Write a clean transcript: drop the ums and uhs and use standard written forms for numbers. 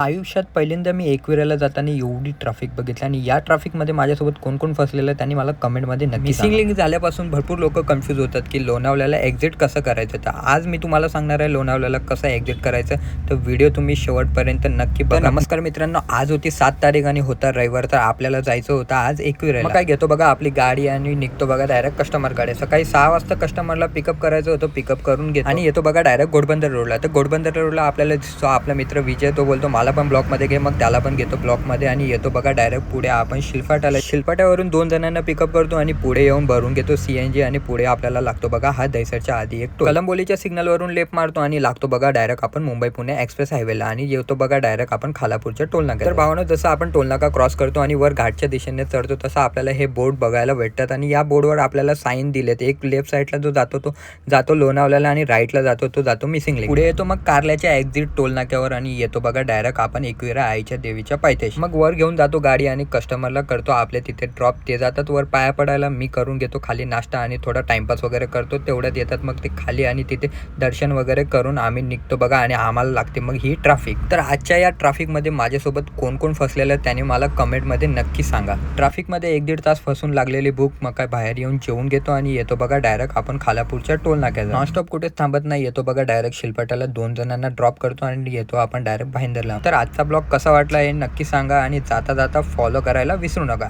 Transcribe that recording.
आयुष्यात पहिल्यांदा मी एकविराला जाताना एवढी ट्रॅफिक बघितली आणि या ट्रॅफिकमध्ये माझ्यासोबत कोण कोण फसलेलं त्यांनी मला कमेंटमध्ये नक्की मिसिंग लिंक झाल्यापासून भरपूर लोक कन्फ्यूज होतात की लोणावळ्याला एक्झिट कसं करायचं. तर आज मी तुम्हाला सांगणार आहे लोणावळ्याला कसं एक्झिट करायचं. तर व्हिडिओ तुम्ही शेवटपर्यंत नक्की बघा. नमस्कार मित्रांनो, आज होती 7 तारीख आणि होता रविवार. तर आपल्याला जायचं होतं आज एकविराला. मग काय घेतो बघा आपली गाडी आणि निघतो बघा डायरेक्ट कस्टमर गाडी. सकाळी 6 वाजता कस्टमरला पिकअप करायचं होतं. पिकअप करून घेतो आणि येतो बघा डायरेक्ट घोडबंदर रोडला. तर घोडबंदर रोडला आपल्याला दिसतो आपला मित्र विजय. तो बोलतो मला पण ब्लॉकमध्ये घे. मग त्याला पण घेतो ब्लॉकमध्ये आणि येतो बघा डायरेक्ट पुढे आपण शिलपाट्यावरून 2 जणांना पिकअप करतो आणि पुढे येऊन भरून घेतो CNG आणि पुढे आपल्याला लागतो बघा हा दहिसरच्या आधी एक कलंबोलीच्या सिग्नलवरून लेफ्ट मारतो आणि लागतो बघा डायरेक्ट आपण मुंबई पुणे एक्सप्रेस हायवेला आणि येतो बघा डायरेक्ट आपण खालापूरच्या टोलनाका. तर भावना जसं आपण टोलनाका क्रॉस करतो आणि वर घाटच्या दिशेने चढतो तसं आपल्याला हे बोर्ड बघायला भेटतात आणि या बोर्डवर आपल्याला साईन दिलेत. एक लेफ्ट साईडला जो जातो तो जातो लोणावळ्याला आणि राईटला जातो तो जातो मिसिंग लिंक. पुढे येतो मग कारल्याच्या एक्झिट टोलनाक्यावर आणि येतो बघा डायरेक्ट आपण एकविरा आईच्या देवीच्या पायथ्याशी. मग वर घेऊन जातो गाडी आणि कस्टमरला करतो आपल्या तिथे ड्रॉप. ते जातात वर पाया पडायला, मी करून घेतो खाली नाश्ता आणि थोडा टाइमपास वगैरे करतो. तेवढ्यात येतात मग ते खाली आणि तिथे दर्शन वगैरे करून आम्ही निघतो बघा आणि आम्हाला लागते मग ही ट्रॅफिक. तर आजच्या या ट्रॅफिकमध्ये माझ्यासोबत कोण कोण फसलेलं त्याने मला कमेंटमध्ये नक्की सांगा. ट्रॅफिकमध्ये 1-1.5 तास फसून लागलेली भूक. मग काय बाहेर येऊन जेवून घेतो आणि येतो बघा डायरेक्ट आपण खालापूरच्या टोल नाक्याला. नॉनस्टॉप कुठेच थांबत नाही. येतो बघा डायरेक्ट शिलपाट्याला 2 जणांना ड्रॉप करतो आणि येतो आपण डायरेक्ट भाईंदरला. तर आजचा ब्लॉग कसा वाटला हे नक्की सांगा आणि जाता जाता फॉलो करायला विसरू नका.